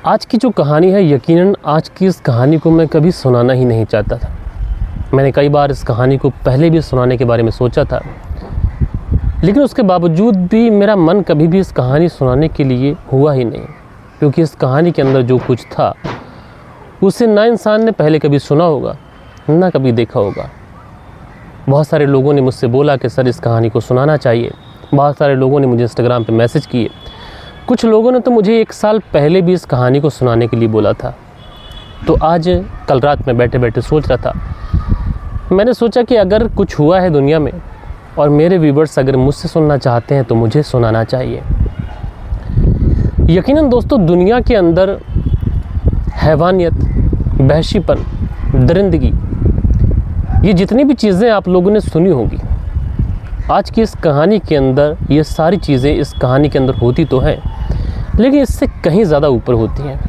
आज की जो कहानी है, यकीनन आज की इस कहानी को मैं कभी सुनाना ही नहीं चाहता था। मैंने कई बार इस कहानी को पहले भी सुनाने के बारे में सोचा था, लेकिन उसके बावजूद भी मेरा मन कभी भी इस कहानी सुनाने के लिए हुआ ही नहीं, क्योंकि इस कहानी के अंदर जो कुछ था उसे ना इंसान ने पहले कभी सुना होगा, ना कभी देखा होगा। बहुत सारे लोगों ने मुझसे बोला कि सर इस कहानी को सुनाना चाहिए। बहुत सारे लोगों ने मुझे इंस्टाग्राम पे मैसेज किए। कुछ लोगों ने तो मुझे 1 साल पहले भी इस कहानी को सुनाने के लिए बोला था। तो आज कल रात में बैठे बैठे सोच रहा था, मैंने सोचा कि अगर कुछ हुआ है दुनिया में और मेरे व्यूवर्स अगर मुझसे सुनना चाहते हैं तो मुझे सुनाना चाहिए। यकीनन दोस्तों, दुनिया के अंदर हैवानियत, वहशीपन, दरिंदगी, ये जितनी भी चीज़ें आप लोगों ने सुनी होगी, आज की इस कहानी के अंदर ये सारी चीज़ें इस कहानी के अंदर होती तो हैं, लेकिन इससे कहीं ज़्यादा ऊपर होती हैं।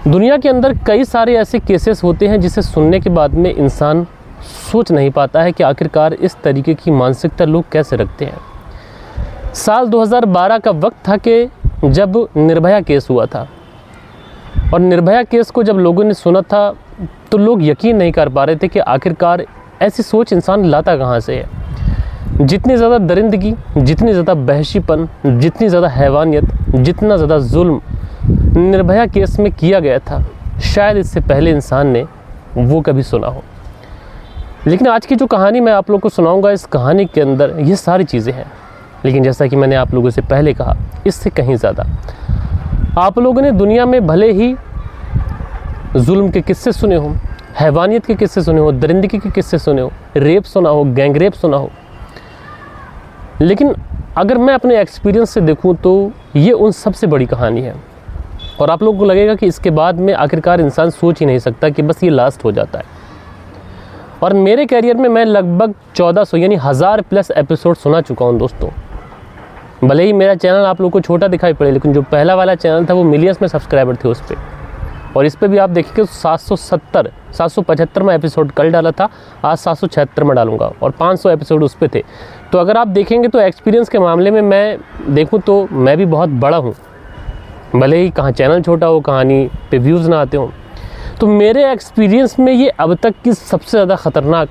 दुनिया के अंदर कई सारे ऐसे केसेस होते हैं जिसे सुनने के बाद में इंसान सोच नहीं पाता है कि आखिरकार इस तरीके की मानसिकता लोग कैसे रखते हैं। साल 2012 का वक्त था कि जब निर्भया केस हुआ था, और निर्भया केस को जब लोगों ने सुना था तो लोग यकीन नहीं कर पा रहे थे कि आखिरकार ऐसी सोच इंसान लाता कहाँ से है। जितनी ज़्यादा दरिंदगी, जितनी ज़्यादा बहशीपन, जितनी ज़्यादा हैवानियत, जितना ज़्यादा जुल्म निर्भया केस में किया गया था, शायद इससे पहले इंसान ने वो कभी सुना हो। लेकिन आज की जो कहानी मैं आप लोग को सुनाऊंगा, इस कहानी के अंदर ये सारी चीज़ें हैं, लेकिन जैसा कि मैंने आप लोगों से पहले कहा, इससे कहीं ज़्यादा। आप लोगों ने दुनिया में भले ही जुल्म के किस्से सुने हो, हैवानियत के किस्से सुने हो, दरिंदगी के किस्से सुने हो, रेप सुना हो, गैंग रेप सुना हो, लेकिन अगर मैं अपने एक्सपीरियंस से देखूं तो ये उन सबसे बड़ी कहानी है। और आप लोगों को लगेगा कि इसके बाद में आखिरकार इंसान सोच ही नहीं सकता कि बस ये लास्ट हो जाता है। और मेरे कैरियर में मैं लगभग 1400 यानी 1000+ एपिसोड सुना चुका हूँ दोस्तों। भले ही मेरा चैनल आप लोगों को छोटा दिखाई पड़े, लेकिन जो पहला वाला चैनल था वो मिलियंस में सब्सक्राइबर थे उस पर, और इस पर भी आप देखिए 775 में एपिसोड कल डाला था, आज 776 में डालूंगा, और 500 एपिसोड उस पर थे। तो अगर आप देखेंगे तो एक्सपीरियंस के मामले में मैं देखूं तो मैं भी बहुत बड़ा हूं, भले ही कहाँ चैनल छोटा हो, कहानी पे व्यूज़ ना आते हों। तो मेरे एक्सपीरियंस में ये अब तक की सबसे ज़्यादा ख़तरनाक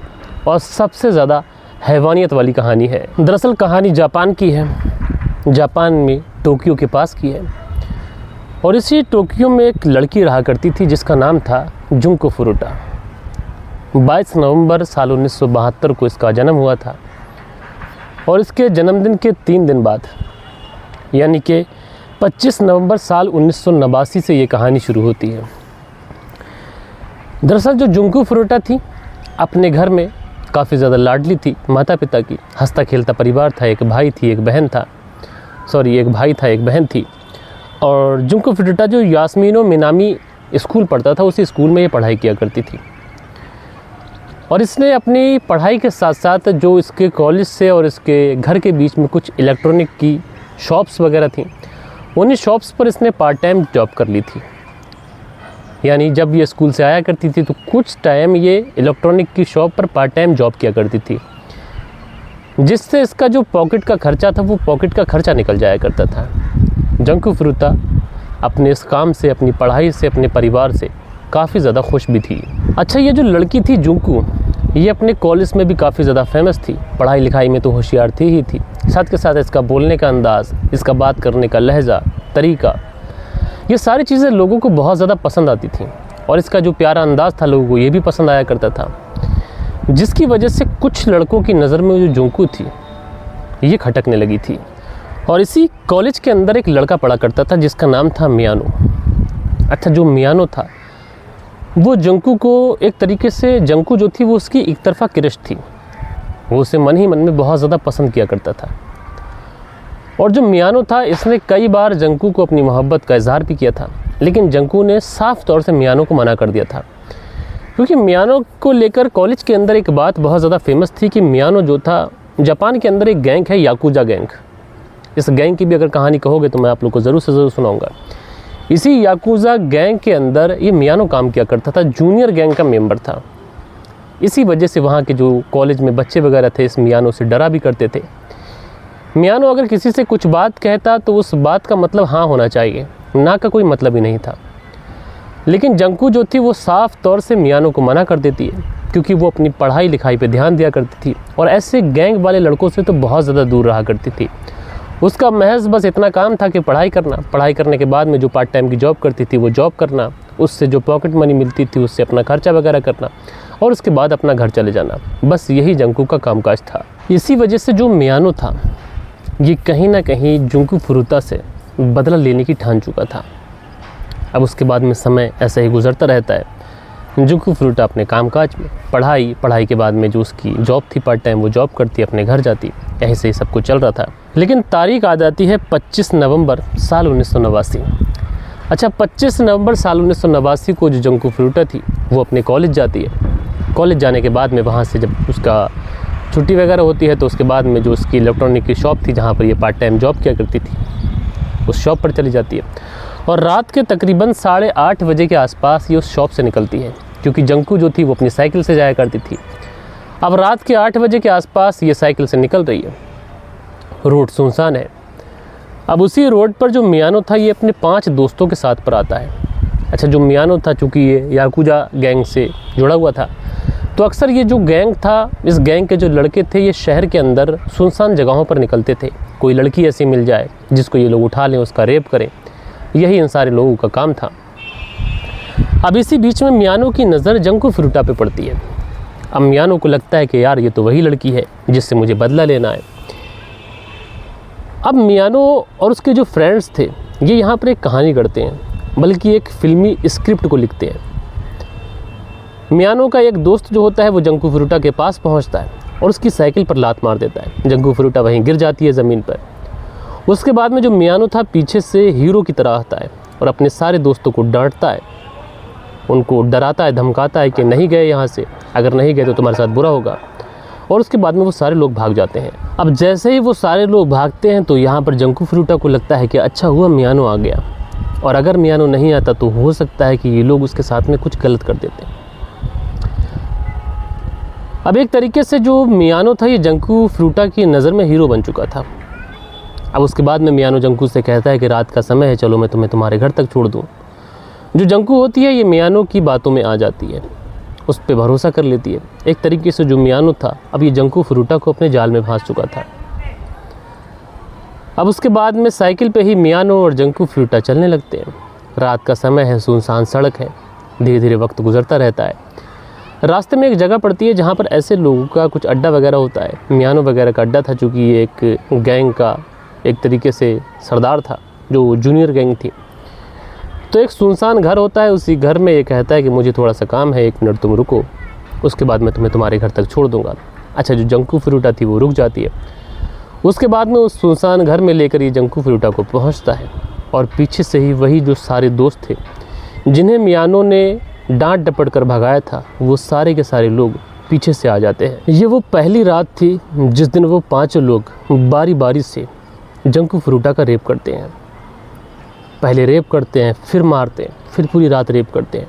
और सबसे ज़्यादा हैवानियत वाली कहानी है। दरअसल कहानी जापान की है, जापान में टोक्यो के पास की है। और इसी टोक्यो में एक लड़की रहा करती थी जिसका नाम था जुंको फुरुटा। 22 नवंबर साल 1972 को इसका जन्म हुआ था, और इसके जन्मदिन के 3 दिन बाद यानी कि 25 नवंबर साल 1989 से ये कहानी शुरू होती है। दरअसल जो जुंको फुरुटा थी, अपने घर में काफ़ी ज़्यादा लाडली थी, माता पिता की, हंसता खेलता परिवार था। एक भाई था एक बहन थी। और जुंको फुरुटा जो यास्मीनो मिनामी स्कूल पढ़ता था, उसी स्कूल में ये पढ़ाई किया करती थी। और इसने अपनी पढ़ाई के साथ साथ जो इसके कॉलेज से और इसके घर के बीच में कुछ इलेक्ट्रॉनिक की शॉप्स वगैरह थी, उन्हीं शॉप्स पर इसने पार्ट टाइम जॉब कर ली थी। यानी जब ये स्कूल से आया करती थी तो कुछ टाइम ये इलेक्ट्रॉनिक की शॉप पर पार्ट टाइम जॉब किया करती थी, जिससे इसका जो पॉकेट का खर्चा था वो पॉकेट का खर्चा निकल जाया करता था। जुंको फुरुटा अपने इस काम से, अपनी पढ़ाई से, अपने परिवार से काफ़ी ज़्यादा खुश भी थी। अच्छा, ये जो लड़की थी जुंको, ये अपने कॉलेज में भी काफ़ी ज़्यादा फेमस थी, पढ़ाई लिखाई में तो होशियार थी ही थी, साथ के साथ इसका बोलने का अंदाज़, इसका बात करने का लहजा, तरीका, ये सारी चीज़ें लोगों को बहुत ज़्यादा पसंद आती थी। और इसका जो प्यारा अंदाज़ था लोगों को ये भी पसंद आया करता था, जिसकी वजह से कुछ लड़कों की नज़र में जो जुंको थी ये खटकने लगी थी। और इसी कॉलेज के अंदर एक लड़का पढ़ा करता था जिसका नाम था मियानो। अच्छा, जो मियानो था वो जुंको को एक तरीके से, जुंको जो थी वो उसकी एक तरफा क्रश थी, वो उसे मन ही मन में बहुत ज़्यादा पसंद किया करता था। और जो मियानो था, इसने कई बार जुंको को अपनी मोहब्बत का इजहार भी किया था, लेकिन जुंको ने साफ तौर से मियानो को मना कर दिया था, क्योंकि मियानो को लेकर कॉलेज के अंदर एक बात बहुत ज़्यादा फेमस थी कि मियानो जो था, जापान के अंदर एक गैंग है याकुजा गैंग। इस गैंग की भी अगर कहानी कहोगे तो मैं आप लोग को ज़रूर से ज़रूर सुनाऊंगा। इसी याकुजा गैंग के अंदर ये मियानो काम किया करता था, जूनियर गैंग का मेंबर था। इसी वजह से वहाँ के जो कॉलेज में बच्चे वगैरह थे इस मियानो से डरा भी करते थे। मियानो अगर किसी से कुछ बात कहता तो उस बात का मतलब हाँ होना चाहिए, ना का कोई मतलब ही नहीं था। लेकिन जंकू जो थी वो साफ तौर से मियानो को मना कर देती है, क्योंकि वो अपनी पढ़ाई लिखाई पे ध्यान दिया करती थी और ऐसे गैंग वाले लड़कों से तो बहुत ज़्यादा दूर रहा करती थी। उसका महज बस इतना काम था कि पढ़ाई करना, पढ़ाई करने के बाद में जो पार्ट टाइम की जॉब करती थी वो जॉब करना, उससे जो पॉकेट मनी मिलती थी उससे अपना खर्चा वगैरह करना और उसके बाद अपना घर चले जाना। बस यही जंकू का कामकाज था। इसी वजह से जो मियानो था ये कहीं ना कहीं जुंकू फुरुता से बदला लेने की ठान चुका था। अब उसके बाद में समय ऐसे ही गुजरता रहता है। जुंकू फुरुता अपने कामकाज में, पढ़ाई के बाद में जो उसकी जॉब थी पार्ट टाइम वो जॉब करती, अपने घर जाती, यहीं से ही सब कुछ चल रहा था। लेकिन तारीख आ जाती है 25 नवंबर साल 1989। अच्छा, 25 नवंबर साल 1989 को जो जुंकू फुरुता थी वो अपने कॉलेज जाती है। कॉलेज जाने के बाद में वहाँ से जब उसका छुट्टी वगैरह होती है तो उसके बाद में जो उसकी इलेक्ट्रॉनिक की शॉप थी जहाँ पर ये पार्ट टाइम जॉब किया करती थी उस शॉप पर चली जाती है और रात के तकरीबन 8:30 बजे के आसपास ये उस शॉप से निकलती है, क्योंकि जंकू जो थी वो अपनी साइकिल से जाया करती थी। अब रात के 8 बजे के आसपास ये साइकिल से निकल रही है, रोड सुनसान है। अब उसी रोड पर जो मियानो था ये अपने 5 दोस्तों के साथ पर आता है। अच्छा, जो मियानो था चूँकि ये याकुजा गैंग से जुड़ा हुआ था तो अक्सर ये जो गैंग था, इस गैंग के जो लड़के थे ये शहर के अंदर सुनसान जगहों पर निकलते थे। कोई लड़की ऐसी मिल जाए जिसको ये लोग उठा लें, उसका रेप करें, यही इन सारे लोगों का काम था। अब इसी बीच में मियानो की नज़र जंकू फुरुता पे पड़ती है। अब मियानो को लगता है कि यार ये तो वही लड़की है जिससे मुझे बदला लेना है। अब मियानो और उसके जो फ्रेंड्स थे ये यहाँ पर एक कहानी गढ़ते हैं, बल्कि एक फिल्मी स्क्रिप्ट को लिखते हैं। मियानो का एक दोस्त जो होता है वो जंकू फुरुता के पास पहुंचता है और उसकी साइकिल पर लात मार देता है। जंकू फुरुता वहीं गिर जाती है ज़मीन पर। उसके बाद में जो मियानो था पीछे से हीरो की तरह आता है और अपने सारे दोस्तों को डांटता है, उनको डराता है, धमकाता है कि नहीं गए यहाँ से, अगर नहीं गए तो तुम्हारे साथ बुरा होगा। और उसके बाद में वो सारे लोग भाग जाते हैं। अब जैसे ही वो सारे लोग भागते हैं तो यहाँ पर जंकू फुरुता को लगता है कि अच्छा हुआ मियानो आ गया, और अगर मियानो नहीं आता तो हो सकता है कि ये लोग उसके साथ में कुछ गलत कर देते हैं। अब एक तरीके से जो मियानो था ये जंकू फुरुता की नज़र में हीरो बन चुका था। अब उसके बाद में मियानो जंकू से कहता है कि रात का समय है, चलो मैं तुम्हें तुम्हारे घर तक छोड़ दूँ। जो जंकू होती है ये मियानो की बातों में आ जाती है, उस पर भरोसा कर लेती है। एक तरीके से जो मियानो था अब ये जंकू फुरुता को अपने जाल में फंस चुका था। अब उसके बाद में साइकिल पे ही मियानो और जंकू फुरुता चलने लगते हैं। रात का समय है, सुनसान सड़क है, धीरे धीरे वक्त गुजरता रहता है। रास्ते में एक जगह पड़ती है जहाँ पर ऐसे लोगों का कुछ अड्डा वगैरह होता है। मियानो वगैरह का अड्डा था, चूँकि ये एक गैंग का एक तरीके से सरदार था जो जूनियर गैंग थी। तो एक सुनसान घर होता है, उसी घर में ये कहता है कि मुझे थोड़ा सा काम है, 1 मिनट तुम रुको, उसके बाद मैं तुम्हें तुम्हारे घर तक छोड़ दूँगा। अच्छा, जो जंकू फुरुता थी वो रुक जाती है। उसके बाद में उस सुनसान घर में लेकर ये जंकू फुरुता को पहुँचता है और पीछे से ही वही जो सारे दोस्त थे जिन्हें मियानो ने डांट डपट कर भगाया था वो सारे के सारे लोग पीछे से आ जाते हैं। ये वो पहली रात थी जिस दिन वो 5 लोग बारी बारी से जंकू फुरुता का रेप करते हैं। पहले रेप करते हैं, फिर मारते हैं, फिर पूरी रात रेप करते हैं।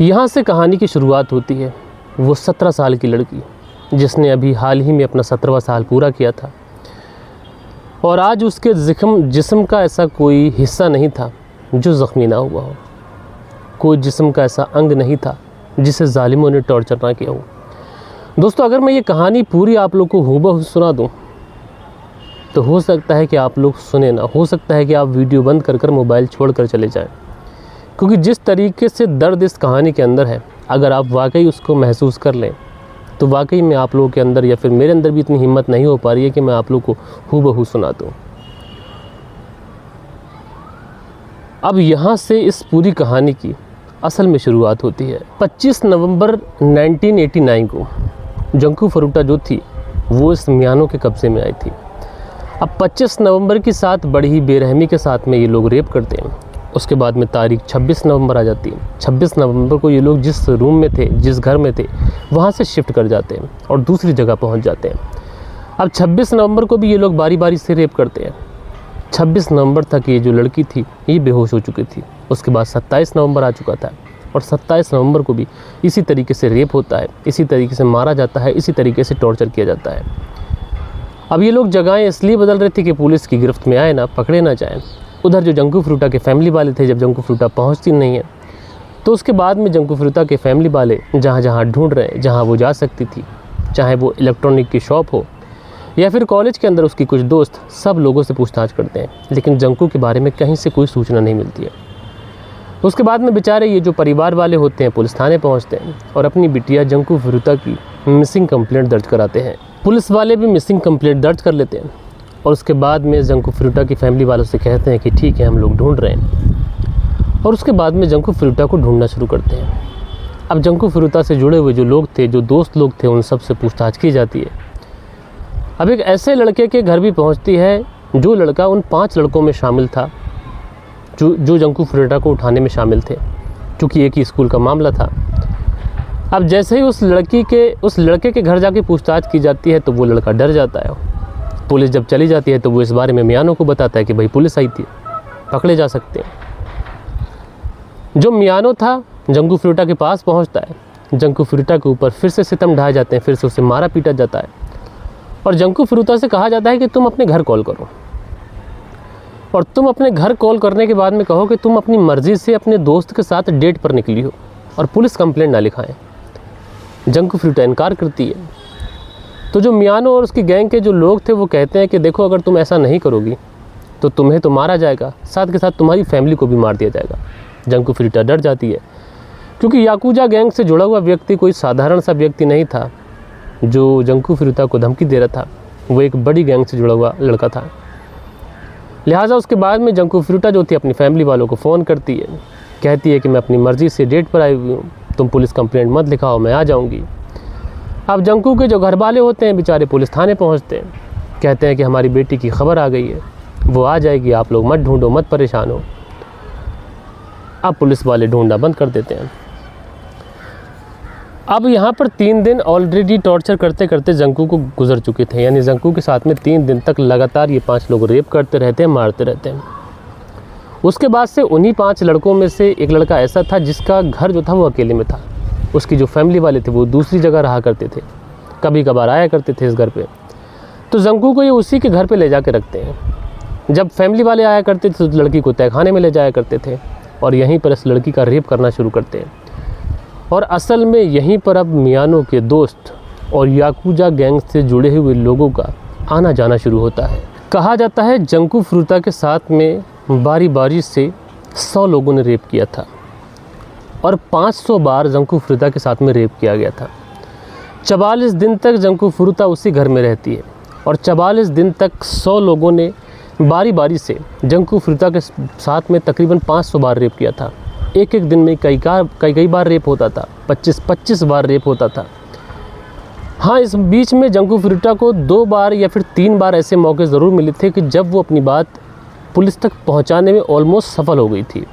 यहाँ से कहानी की शुरुआत होती है। वो 17 साल की लड़की जिसने अभी हाल ही में अपना 17वां साल पूरा किया था और आज उसके जिस्म का ऐसा कोई हिस्सा नहीं था जो ज़ख्मी ना हुआ हो, कोई जिस्म का ऐसा अंग नहीं था जिसे जालिमों ने टॉर्चर ना किया हो। दोस्तों, अगर मैं ये कहानी पूरी आप लोग को हूबहू सुना दूं तो हो सकता है कि आप लोग सुने ना, हो सकता है कि आप वीडियो बंद कर कर मोबाइल छोड़ कर चले जाएं, क्योंकि जिस तरीके से दर्द इस कहानी के अंदर है, अगर आप वाकई उसको महसूस कर लें तो वाकई में आप लोगों के अंदर या फिर मेरे अंदर भी इतनी हिम्मत नहीं हो पा रही है कि मैं आप लोग को हूबहू सुना दूँ। अब यहाँ से इस पूरी कहानी की असल में शुरुआत होती है। 25 नवंबर 1989 को जंकू फुरुता जो थी वो इस मियानो के कब्ज़े में आई थी। अब 25 नवंबर की साथ बड़ी ही बेरहमी के साथ में ये लोग रेप करते हैं। उसके बाद में तारीख 26 नवंबर आ जाती है। 26 नवंबर को ये लोग जिस रूम में थे, जिस घर में थे, वहाँ से शिफ्ट कर जाते हैं और दूसरी जगह पहुँच जाते हैं। अब 26 नवंबर को भी ये लोग बारी बारी से रेप करते हैं। 26 नवंबर तक ये जो लड़की थी ये बेहोश हो चुकी थी। उसके बाद 27 नवंबर आ चुका था और 27 नवंबर को भी इसी तरीके से रेप होता है, इसी तरीके से मारा जाता है, इसी तरीके से टॉर्चर किया जाता है। अब ये लोग जगहें इसलिए बदल रहे थे कि पुलिस की गिरफ्त में आए ना, पकड़े ना जाएं। उधर जो जंकू फ्रूटा के फैमिली वाले थे, जब जंकू फ्रूटा पहुंचती नहीं है तो उसके बाद में जंकू फ्रूटा के फैमिली वाले जहाँ जहाँ ढूंढ रहे हैं, जहाँ वो जा सकती थी, चाहे वो इलेक्ट्रॉनिक की शॉप हो या फिर कॉलेज के अंदर उसकी कुछ दोस्त, सब लोगों से पूछताछ करते हैं, लेकिन जंकू के बारे में कहीं से कोई सूचना नहीं मिलती है। उसके बाद में बेचारे ये जो परिवार वाले होते हैं पुलिस थाने पहुंचते हैं और अपनी बिटिया जंकू फ्रूटा की मिसिंग कंप्लेंट दर्ज कराते हैं। पुलिस वाले भी मिसिंग कंप्लेंट दर्ज कर लेते हैं और उसके बाद में जंकू फ्रूटा की फैमिली वालों से कहते हैं कि ठीक है, हम लोग ढूंढ रहे हैं, और उसके बाद में जंकू फ्रूटा को ढूंढना शुरू करते हैं। अब जंकू फ्रूटा से जुड़े हुए जो लोग थे, जो दोस्त लोग थे, उन सब से पूछताछ की जाती है। अब एक ऐसे लड़के के घर भी पहुंचती है जो लड़का उन 5 लड़कों में शामिल था जो जंकू फ्रूटा को उठाने में शामिल थे, क्योंकि एक ही स्कूल का मामला था। अब जैसे ही उस लड़के के घर जाके पूछताछ की जाती है तो वो लड़का डर जाता है। पुलिस जब चली जाती है तो वो इस बारे में मियानो को बताता है कि भाई पुलिस आई थी, पकड़े जा सकते हैं। जो मियानो था जंकू फ्रूटा के पास पहुंचता है, जंकू फ्रूटा के ऊपर फिर से सितम ढाए जाते हैं, फिर से उसे मारा पीटा जाता है और जंकू फ्रूटा से कहा जाता है कि तुम अपने घर कॉल करो, और तुम अपने घर कॉल करने के बाद में कहो कि तुम अपनी मर्ज़ी से अपने दोस्त के साथ डेट पर निकली हो और पुलिस कंप्लेंट ना लिखाएं। जंकू फ्रूटा इनकार करती है। तो जो मियानो और उसकी गैंग के जो लोग थे वो कहते हैं कि देखो, अगर तुम ऐसा नहीं करोगी तो तुम्हें तो मारा जाएगा, साथ के साथ तुम्हारी फैमिली को भी मार दिया जाएगा। जंकू फ्रूटा डर जाती है, क्योंकि याकुजा गैंग से जुड़ा हुआ व्यक्ति कोई साधारण सा व्यक्ति नहीं था जो जंकू फ्रूटा को धमकी दे रहा था, वो एक बड़ी गैंग से जुड़ा हुआ लड़का था। लिहाजा उसके बाद में जंकू फ्रूटा जो थी अपनी फैमिली वालों को फ़ोन करती है, कहती है कि मैं अपनी मर्ज़ी से डेट पर आई हुई हूँ, तुम पुलिस कंप्लेंट मत लिखाओ, मैं आ जाऊँगी। अब जंकू के जो घर वाले होते हैं बेचारे पुलिस थाने पहुँचते हैं, कहते हैं कि हमारी बेटी की खबर आ गई है, वो आ जाएगी, आप लोग मत ढूंढो, मत परेशान हो। अब पुलिस वाले ढूंढना बंद कर देते हैं। अब यहाँ पर 3 दिन ऑलरेडी टॉर्चर करते करते जंकू को गुजर चुके थे, यानी जंकू के साथ में 3 दिन तक लगातार ये 5 लोग रेप करते रहते हैं, मारते रहते हैं। उसके बाद से उन्हीं 5 लड़कों में से एक लड़का ऐसा था जिसका घर जो था वो अकेले में था। उसकी जो फैमिली वाले थे वो दूसरी जगह रहा करते थे, कभी कभार आया करते थे इस घर पे। तो जंकू को ये उसी के घर पे ले जा के रखते हैं। जब फैमिली वाले आया करते थे तो लड़की को तहखाने में ले जाया करते थे और यहीं पर इस लड़की का रेप करना शुरू करते हैं। और असल में यहीं पर अब मियानो के दोस्त और याकुजा गैंग से जुड़े हुए लोगों का आना जाना शुरू होता है। कहा जाता है जंकू फ्रूटा के साथ में बारी बारी से 100 लोगों ने रेप किया था और 500 बार जंकू फ्रूटा के साथ में रेप किया गया था। 44 दिन तक जंकू फ्रूटा उसी घर में रहती है और 44 दिन तक 100 लोगों ने बारी बारी से जंकू फ्रूटा के साथ में तकरीबन 500 बार रेप किया था। एक दिन में कई बार रेप होता था, 25 बार रेप होता था। हाँ, इस बीच में जंकू फ्रूटा को 2 बार या फिर 3 बार ऐसे मौके ज़रूर मिले थे कि जब वो अपनी बात पुलिस तक पहुंचाने में ऑलमोस्ट सफल हो गई थी।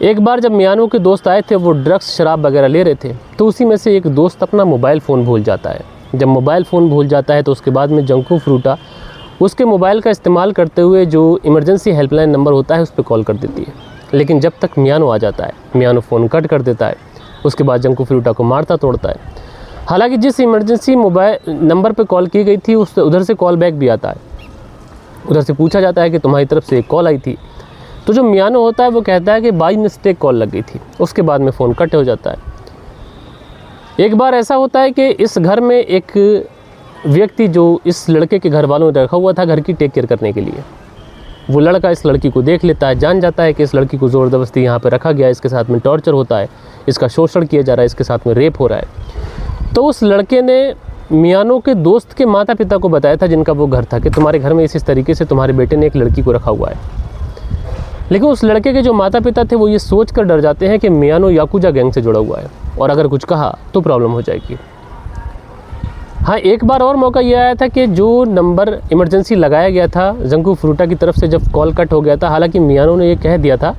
एक बार जब मियानो के दोस्त आए थे, वो ड्रग्स शराब वगैरह ले रहे थे, तो उसी में से एक दोस्त अपना मोबाइल फ़ोन भूल जाता है। जब मोबाइल फ़ोन भूल जाता है तो उसके बाद में जंकू फ्रूटा उसके मोबाइल का इस्तेमाल करते हुए जो इमरजेंसी हेल्पलाइन नंबर होता है उस पर कॉल कर देती है। लेकिन जब तक मियानो आ जाता है, मियानो फ़ोन कट कर देता है। उसके बाद जंकू फ्रूटा को मारता तोड़ता है। हालांकि जिस इमरजेंसी मोबाइल नंबर पर कॉल की गई थी उस उधर से कॉल बैक भी आता है। उधर से पूछा जाता है कि तुम्हारी तरफ से एक कॉल आई थी, तो जो मियानो होता है वो कहता है कि बाई मिस्टेक कॉल लग गई थी। उसके बाद में फ़ोन कट हो जाता है। एक बार ऐसा होता है कि इस घर में एक व्यक्ति जो इस लड़के के घर वालों ने रखा हुआ था घर की टेक केयर करने के लिए, वो लड़का इस लड़की को देख लेता है, जान जाता है कि इस लड़की को ज़बरदस्ती यहाँ पे रखा गया, इसके साथ में टॉर्चर होता है, इसका शोषण किया जा रहा है, इसके साथ में रेप हो रहा है। तो उस लड़के ने मियानो के दोस्त के माता पिता को बताया था जिनका वो घर था कि तुम्हारे घर में इस तरीके से तुम्हारे बेटे ने एक लड़की को रखा हुआ है। लेकिन उस लड़के के जो माता पिता थे वो ये सोच कर डर जाते हैं कि मियानो याकुजा गैंग से जुड़ा हुआ है और अगर कुछ कहा तो प्रॉब्लम हो जाएगी। हाँ, एक बार और मौका ये आया था कि जो नंबर इमरजेंसी लगाया गया था जंकू फ्रूटा की तरफ से जब कॉल कट हो गया था, हालांकि मियानो ने ये कह दिया था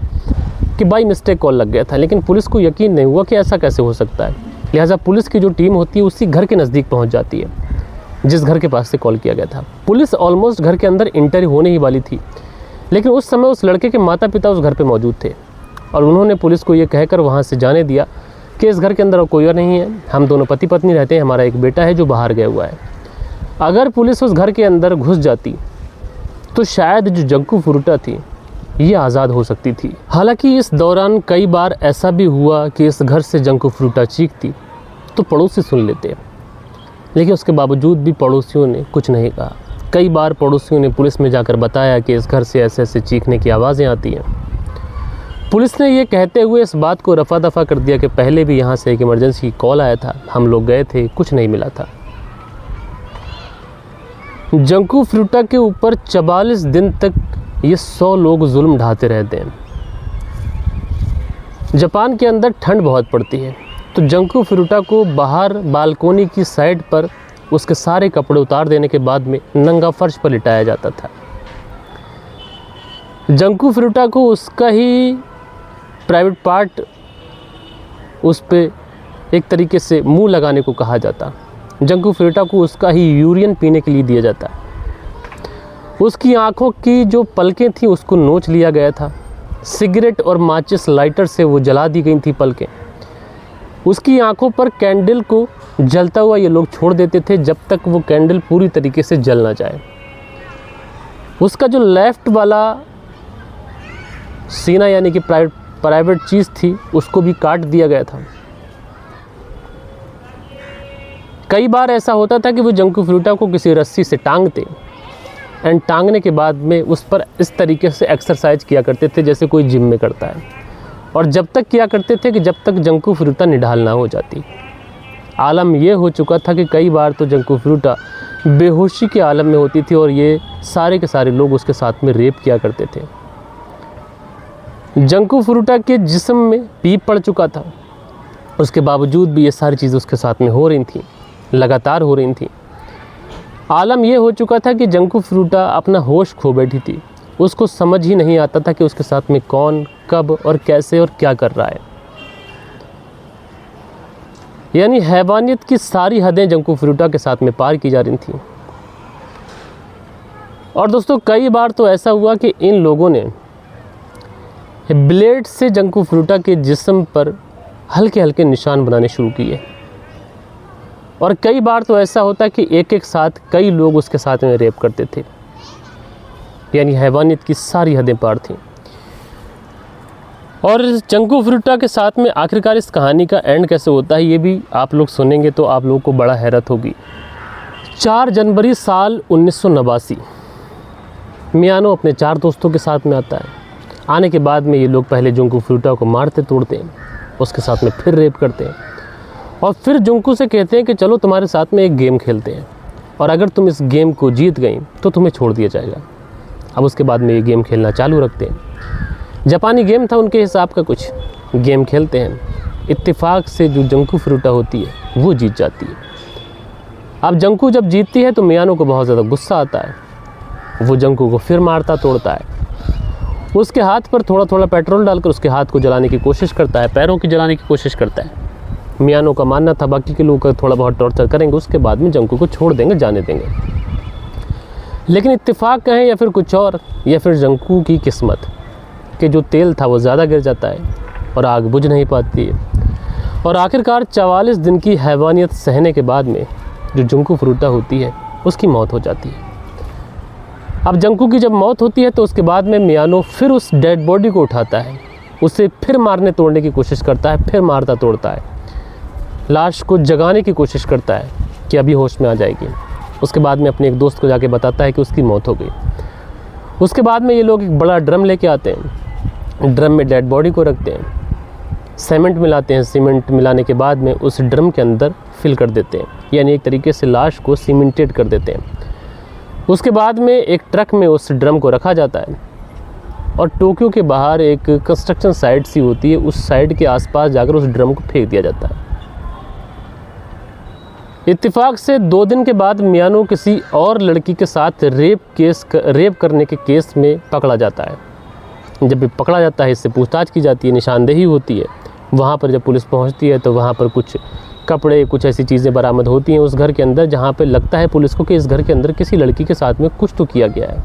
कि बाई मिस्टेक कॉल लग गया था, लेकिन पुलिस को यकीन नहीं हुआ कि ऐसा कैसे हो सकता है। लिहाजा पुलिस की जो टीम होती है उसी घर के नज़दीक पहुंच जाती है जिस घर के पास से कॉल किया गया था। पुलिस ऑलमोस्ट घर के अंदर इंटर होने ही वाली थी, लेकिन उस समय उस लड़के के माता पिता उस घर पे मौजूद थे और उन्होंने पुलिस को ये कहकर वहाँ से जाने दिया कि इस घर के अंदर कोई और नहीं है, हम दोनों पति पत्नी रहते हैं, हमारा एक बेटा है जो बाहर गया हुआ है। अगर पुलिस उस घर के अंदर घुस जाती तो शायद जो जंकू फ्रूटा थी ये आज़ाद हो सकती थी। हालांकि इस दौरान कई बार ऐसा भी हुआ कि इस घर से जंकू फ्रूटा चीखती तो पड़ोसी सुन लेते, लेकिन उसके बावजूद भी पड़ोसियों ने कुछ नहीं कहा। कई बार पड़ोसियों ने पुलिस में जाकर बताया कि इस घर से ऐसे ऐसे चीखने की आवाज़ें आती हैं। पुलिस ने ये कहते हुए इस बात को रफा दफा कर दिया कि पहले भी यहाँ से एक इमरजेंसी कॉल आया था, हम लोग गए थे, कुछ नहीं मिला था। जंकू फ्रूटा के ऊपर 44 दिन तक ये 100 लोग जुल्म ढाते रहते हैं। जापान के अंदर ठंड बहुत पड़ती है, तो जंकू फ्रूटा को बाहर बालकोनी की साइड पर उसके सारे कपड़े उतार देने के बाद में नंगा फर्श पर लिटाया जाता था। जंकू फ्रूटा को उसका ही प्राइवेट पार्ट उस पे एक तरीके से मुंह लगाने को कहा जाता। जंकू फ्रूटा को उसका ही यूरिन पीने के लिए दिया जाता। उसकी आंखों की जो पलकें थीं उसको नोच लिया गया था। सिगरेट और माचिस लाइटर से वो जला दी गई थी पलकें। उसकी आंखों पर कैंडल को जलता हुआ ये लोग छोड़ देते थे जब तक वो कैंडल पूरी तरीके से जल ना जाए। उसका जो लेफ़्ट वाला सीना यानी कि प्राइवेट चीज़ थी उसको भी काट दिया गया था। कई बार ऐसा होता था कि वो जंकू फ्रूटा को किसी रस्सी से टांगते एंड टांगने के बाद में उस पर इस तरीके से एक्सरसाइज किया करते थे जैसे कोई जिम में करता है, और जब तक किया करते थे कि जब तक जंकू फ्रूटा निढाल ना हो जाती। आलम यह हो चुका था कि कई बार तो जंकू फ्रूटा बेहोशी के आलम में होती थी और ये सारे के सारे लोग उसके साथ में रेप किया करते थे। जंकू फ्रूटा के जिस्म में पीप पड़ चुका था, उसके बावजूद भी ये सारी चीज़ें उसके साथ में हो रही थी, लगातार हो रही थी। आलम यह हो चुका था कि जंकू फ्रूटा अपना होश खो बैठी थी। उसको समझ ही नहीं आता था कि उसके साथ में कौन, कब और कैसे और क्या कर रहा है। यानी हैवानियत की सारी हदें जंकू फ्रूटा के साथ में पार की जा रही थी। और दोस्तों कई बार तो ऐसा हुआ कि इन लोगों ने ब्लेड से जंकू फ्रूटा के जिस्म पर हल्के हल्के निशान बनाने शुरू किए, और कई बार तो ऐसा होता कि एक एक साथ कई लोग उसके साथ में रेप करते थे। यानी हैवानियत की सारी हदें पार थीं। और जंकू फ्रूटा के साथ में आखिरकार इस कहानी का एंड कैसे होता है ये भी आप लोग सुनेंगे तो आप लोगों को बड़ा हैरत होगी। 4 जनवरी साल 1989 मियानो अपने 4 दोस्तों के साथ में आता है। आने के बाद में ये लोग पहले जंकू फ्रूटा को मारते तोड़ते हैं, उसके साथ में फिर रेप करते हैं, और फिर जंकू से कहते हैं कि चलो तुम्हारे साथ में एक गेम खेलते हैं, और अगर तुम इस गेम को जीत गई तो तुम्हें छोड़ दिया जाएगा। अब उसके बाद में ये गेम खेलना चालू रखते हैं। जापानी गेम था उनके हिसाब का, कुछ गेम खेलते हैं। इत्तेफाक से जो जंकू फ्रूटा होती है वो जीत जाती है। अब जंकू जब जीतती है तो मियानो को बहुत ज़्यादा गुस्सा आता है। वो जंकू को फिर मारता तोड़ता है। उसके हाथ पर थोड़ा थोड़ा पेट्रोल डालकर उसके हाथ को जलाने की कोशिश करता है, पैरों की जलाने की कोशिश करता है। मियानो का मानना था बाकी के लोग थोड़ा बहुत टॉर्चर करेंगे, उसके बाद में जंकू को छोड़ देंगे, जाने देंगे। लेकिन इत्तेफाक कहें या फिर कुछ और, या फिर जंकू की किस्मत कि जो तेल था वो ज़्यादा गिर जाता है और आग बुझ नहीं पाती है। और आखिरकार 44 दिन की हैवानियत सहने के बाद में जो जंकू फ्रूटा होती है उसकी मौत हो जाती है। अब जंकू की जब मौत होती है तो उसके बाद में मियानो फिर उस डेड बॉडी को उठाता है, उसे फिर मारने तोड़ने की कोशिश करता है, फिर मारता तोड़ता है, लाश को जगाने की कोशिश करता है कि अभी होश में आ जाएगी। उसके बाद में अपने एक दोस्त को जाके बताता है कि उसकी मौत हो गई। उसके बाद में ये लोग एक बड़ा ड्रम लेके आते हैं, ड्रम में डेड बॉडी को रखते हैं, सीमेंट मिलाते हैं, सीमेंट मिलाने के बाद में उस ड्रम के अंदर फिल कर देते हैं, यानी एक तरीके से लाश को सीमेंटेड कर देते हैं। उसके बाद में एक ट्रक में उस ड्रम को रखा जाता है और टोक्यो के बाहर एक कंस्ट्रक्शन साइट सी होती है, उस साइट के आसपास जाकर उस ड्रम को फेंक दिया जाता है। इत्तेफाक से 2 दिन के बाद मियानो किसी और लड़की के साथ रेप करने के केस में पकड़ा जाता है। जब पकड़ा जाता है इससे पूछताछ की जाती है, निशानदेही होती है। वहाँ पर जब पुलिस पहुँचती है तो वहाँ पर कुछ कपड़े, कुछ ऐसी चीज़ें बरामद होती हैं उस घर के अंदर, जहाँ पे लगता है पुलिस को कि इस घर के अंदर किसी लड़की के साथ में कुछ तो किया गया है।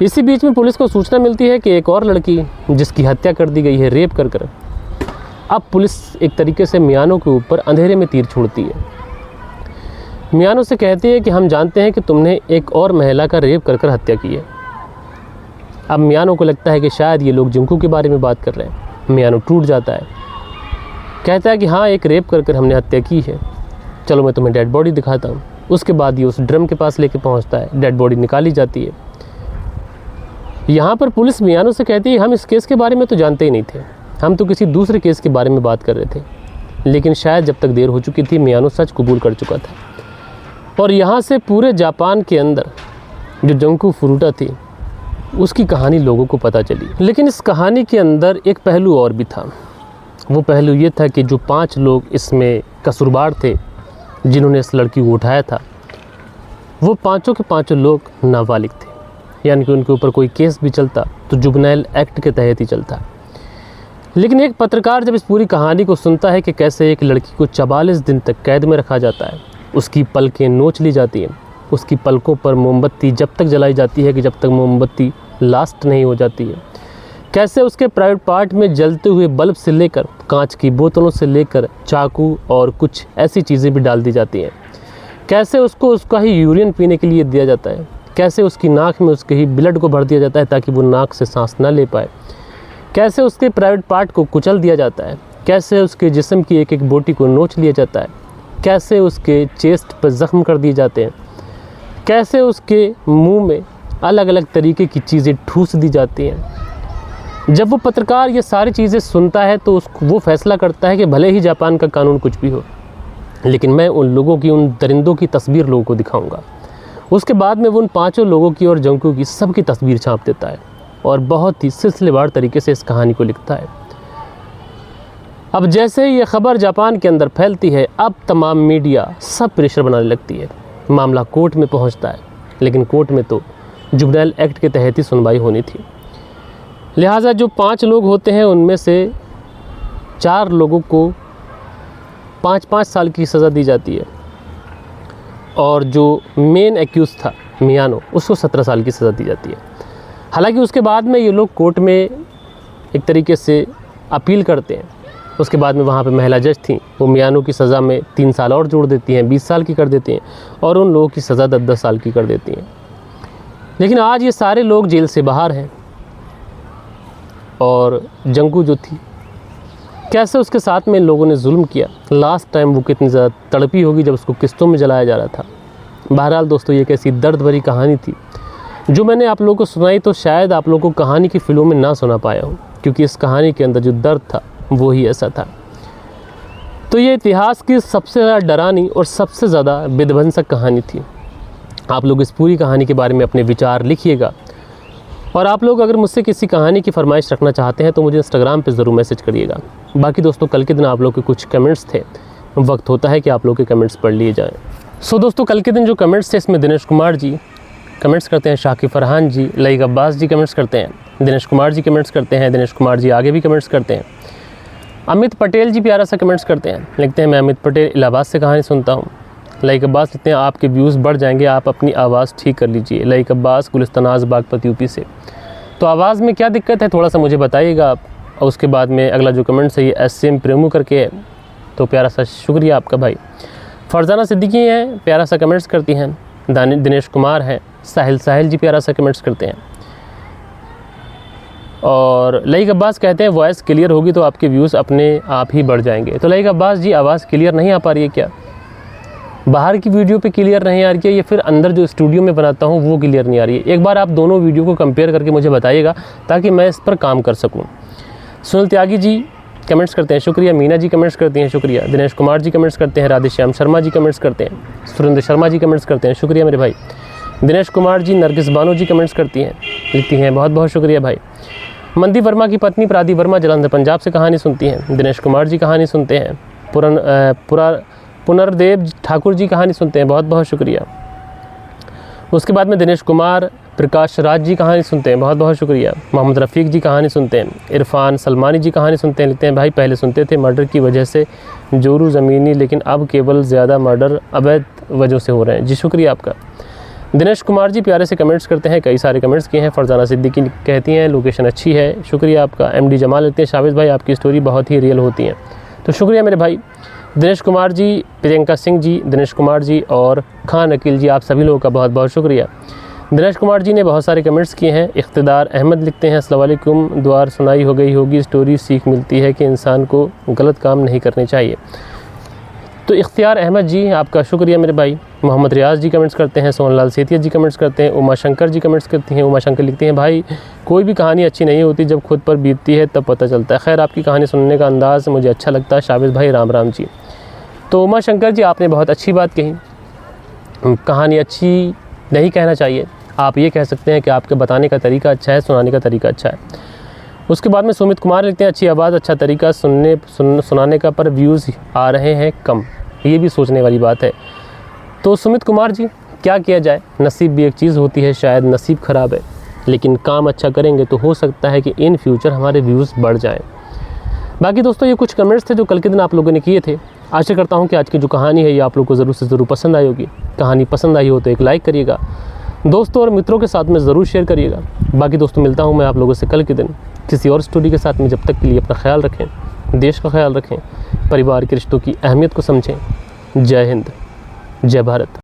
इसी बीच में पुलिस को सूचना मिलती है कि एक और लड़की जिसकी हत्या कर दी गई है रेप कर। अब पुलिस एक तरीके से मियानो के ऊपर अंधेरे में तीर छोड़ती है। मियानो से कहती है कि हम जानते हैं कि तुमने एक और महिला का रेप कर हत्या की है। अब मियानो को लगता है कि शायद ये लोग जिंकू के बारे में बात कर रहे हैं। मियानो टूट जाता है, कहता है कि हाँ, एक रेप कर हमने हत्या की है, चलो मैं तुम्हें डेड बॉडी दिखाता हूँ। उसके बाद ये उस ड्रम के पास लेके पहुँचता है, डेड बॉडी निकाली जाती है। यहाँ पर पुलिस मियानो से कहती है हम इस केस के बारे में तो जानते ही नहीं थे, हम तो किसी दूसरे केस के बारे में बात कर रहे थे। लेकिन शायद जब तक देर हो चुकी थी, मियानो सच कबूल कर चुका था। और यहाँ से पूरे जापान के अंदर जो जिंकू फुरुटा थी उसकी कहानी लोगों को पता चली। लेकिन इस कहानी के अंदर एक पहलू और भी था। वो पहलू ये था कि जो 5 लोग इसमें कसूरवार थे जिन्होंने इस लड़की को उठाया था, वो पाँचों के पाँचों लोग नाबालिग थे, यानी कि उनके ऊपर कोई केस भी चलता तो जुवेनाइल एक्ट के तहत ही चलता। लेकिन एक पत्रकार जब इस पूरी कहानी को सुनता है कि कैसे एक लड़की को 44 दिन तक कैद में रखा जाता है, उसकी पलकें नोच ली जाती हैं, उसकी पलकों पर मोमबत्ती जब तक जलाई जाती है कि जब तक मोमबत्ती लास्ट नहीं हो जाती है, कैसे उसके प्राइवेट पार्ट में जलते हुए बल्ब से लेकर कांच की बोतलों से लेकर चाकू और कुछ ऐसी चीज़ें भी डाल दी जाती हैं, कैसे उसको उसका ही यूरिन पीने के लिए दिया जाता है, कैसे उसकी नाक में उसके ही ब्लड को भर दिया जाता है ताकि वो नाक से सांस ना ले पाए, कैसे उसके प्राइवेट पार्ट को कुचल दिया जाता है, कैसे उसके जिस्म की एक एक बोटी को नोच लिया जाता है, कैसे उसके चेस्ट पर ज़ख्म कर दिए जाते हैं, कैसे उसके मुंह में अलग अलग तरीके की चीज़ें ठूस दी जाती हैं। जब वो पत्रकार ये सारी चीज़ें सुनता है तो वो फैसला करता है कि भले ही जापान का कानून कुछ भी हो, लेकिन मैं उन लोगों की, उन दरिंदों की तस्वीर लोगों को दिखाऊंगा। उसके बाद में वो उन 5 लोगों की और जिंकू की सबकी तस्वीर छाप देता है और बहुत ही सिलसिलेवार तरीके से इस कहानी को लिखता है। अब जैसे ही ये खबर जापान के अंदर फैलती है, अब तमाम मीडिया सब प्रेशर बनाने लगती है। मामला कोर्ट में पहुंचता है, लेकिन कोर्ट में तो जुवेनाइल एक्ट के तहत ही सुनवाई होनी थी। लिहाजा जो 5 लोग होते हैं उनमें से 4 लोगों को 5-5 साल की सज़ा दी जाती है और जो मेन एक्यूज़ था मियानो, उसको 17 साल की सज़ा दी जाती है। हालांकि उसके बाद में ये लोग कोर्ट में एक तरीके से अपील करते हैं। उसके बाद में वहाँ पे महिला जज थी, वो मियानो की सज़ा में 3 साल और जोड़ देती हैं, 20 साल की कर देती हैं और उन लोगों की सज़ा 10-10 साल की कर देती हैं। लेकिन आज ये सारे लोग जेल से बाहर हैं और जिंकू जो थी, कैसे उसके साथ में इन लोगों ने जुल्म किया। लास्ट टाइम वो कितनी ज़्यादा तड़पी होगी जब उसको किस्तों में जलाया जा रहा था। बहरहाल दोस्तों, ये एक ऐसी दर्द भरी कहानी थी जो मैंने आप लोगों को सुनाई, तो शायद आप लोगों को कहानी की फिल्मों में ना सुना पाया हूँ, क्योंकि इस कहानी के अंदर जो दर्द था वो ही ऐसा था। तो ये इतिहास की सबसे ज़्यादा डरानी और सबसे ज़्यादा विध्वंसक कहानी थी। आप लोग इस पूरी कहानी के बारे में अपने विचार लिखिएगा और आप लोग अगर मुझसे किसी कहानी की फरमाइश रखना चाहते हैं तो मुझे इंस्टाग्राम पे ज़रूर मैसेज करिएगा। बाकी दोस्तों, कल के दिन आप लोग के कुछ कमेंट्स थे, वक्त होता है कि आप लोग के कमेंट्स पढ़ लिए जाएँ। सो दोस्तों, कल के दिन जो कमेंट्स थे इसमें दिनेश कुमार जी कमेंट्स करते हैं, शाकिब फरहान जी, लईक अब्बास जी कमेंट्स करते हैं, दिनेश कुमार जी कमेंट्स करते हैं, दिनेश कुमार जी आगे भी कमेंट्स करते हैं, अमित पटेल जी प्यारा सा कमेंट्स करते हैं, लिखते हैं मैं अमित पटेल इलाहाबाद से कहानी सुनता हूँ। लईक अब्बास लिखते हैं आपके व्यूज़ बढ़ जाएंगे, आप अपनी आवाज़ ठीक कर लीजिए। लईक अब्बास गुलिस्तानाज बागपत यूपी से। तो आवाज़ में क्या दिक्कत है थोड़ा सा मुझे बताइएगा आप। और उसके बाद में अगला जो कमेंट्स है ये SM प्रेमू करके है, तो प्यारा सा शुक्रिया आपका भाई। फरजाना सिद्दीकी हैं, प्यारा सा कमेंट्स करती हैं। दिनेश कुमार हैं, साहिल जी प्यारा सा कमेंट्स करते हैं। और लईक अब्बास कहते हैं वॉइस क्लियर होगी तो आपके व्यूज़ अपने आप ही बढ़ जाएंगे। तो लईक अब्बास जी, आवाज़ क्लियर नहीं आ पा रही है क्या? बाहर की वीडियो पे क्लियर नहीं आ रही है या फिर अंदर जो स्टूडियो में बनाता हूँ वो क्लियर नहीं आ रही है? एक बार आप दोनों वीडियो को कंपेयर करके मुझे बताइएगा ताकि मैं इस पर काम कर सकूँ। सुनील त्यागी जी कमेंट्स करते हैं, शुक्रिया। मीना जी कमेंट्स करती हैं, शुक्रिया। दिनेश कुमार जी कमेंट्स करते हैं, राधेश्याम शर्मा जी कमेंट्स करते हैं, सुरेंद्र शर्मा जी कमेंट्स करते हैं, शुक्रिया मेरे भाई। दिनेश कुमार जी, नरगिस बानो जी कमेंट्स करती हैं, लिखती हैं बहुत बहुत शुक्रिया भाई। मनदीप वर्मा की पत्नी प्रादी वर्मा जलंधर पंजाब से कहानी सुनती हैं। दिनेश कुमार जी कहानी सुनते हैं। पुनर्देव ठाकुर जी कहानी सुनते हैं, बहुत बहुत शुक्रिया। उसके बाद में दिनेश कुमार प्रकाश राज जी कहानी सुनते हैं, बहुत बहुत शुक्रिया। मोहम्मद रफ़ीक जी कहानी सुनते हैं। इरफान सलमानी जी कहानी सुनते हैं, लिखते हैं भाई पहले सुनते थे मर्डर की वजह से जोरू ज़मीनी, लेकिन अब केवल ज़्यादा मर्डर अवैध वजह से हो रहे हैं। जी शुक्रिया आपका। दिनेश कुमार जी प्यारे से कमेंट्स करते हैं, कई सारे कमेंट्स किए हैं। फरजाना सिद्दीकी कहती हैं लोकेशन अच्छी है, शुक्रिया आपका। MD जमाल लिखते हैं शाबिज भाई आपकी स्टोरी बहुत ही रियल होती है, तो शुक्रिया मेरे भाई। दिनेश कुमार जी, प्रियंका सिंह जी, दिनेश कुमार जी और खान अकील जी, आप सभी लोगों का बहुत बहुत शुक्रिया। दिनेश कुमार जी ने बहुत सारे कमेंट्स किए हैं। इख्तिदार अहमद लिखते हैं, अस्सलाम वालेकुम, दुआ सुनाई हो गई होगी, स्टोरी सीख मिलती है कि इंसान को गलत काम नहीं करने चाहिए। तो इख्तियार अहमद जी, आपका शुक्रिया मेरे भाई। मोहम्मद रियाज जी कमेंट्स करते हैं, सोनलाल सेतिया जी कमेंट्स करते हैं, उमा शंकर जी कमेंट्स करती हैं। उमा शंकर लिखती हैं, भाई कोई भी कहानी अच्छी नहीं होती, जब खुद पर बीतती है तब पता चलता है। खैर, आपकी कहानी सुनने का अंदाज़ मुझे अच्छा लगता है। शाबिज भाई, राम राम जी। तो उमा शंकर जी, आपने बहुत अच्छी बात कही। कहानी अच्छी नहीं कहना चाहिए, आप ये कह सकते हैं कि आपके बताने का तरीका अच्छा है, सुनाने का तरीका अच्छा है। उसके बाद में सुमित कुमार लिखते हैं, अच्छी आवाज़, अच्छा तरीका सुनाने का, पर व्यूज़ आ रहे हैं कम। ये भी सोचने वाली बात है। तो सुमित कुमार जी, क्या किया जाए, नसीब भी एक चीज़ होती है, शायद नसीब ख़राब है, लेकिन काम अच्छा करेंगे तो हो सकता है कि इन फ्यूचर हमारे व्यूज़ बढ़ जाएं। बाकी दोस्तों, ये कुछ कमेंट्स थे जो कल के दिन आप लोगों ने किए थे। आशा करता हूँ कि आज की जो कहानी है ये आप लोगों को ज़रूर से ज़रूर पसंद आई होगी। कहानी पसंद आई हो तो एक लाइक करिएगा, दोस्तों और मित्रों के साथ में ज़रूर शेयर करिएगा। बाकी दोस्तों, मिलता हूँ मैं आप लोगों से कल के दिन किसी और स्टोरी के साथ में। जब तक के लिए अपना ख्याल रखें, देश का ख्याल रखें, परिवार के रिश्तों की अहमियत को समझें। जय हिंद, जय भारत।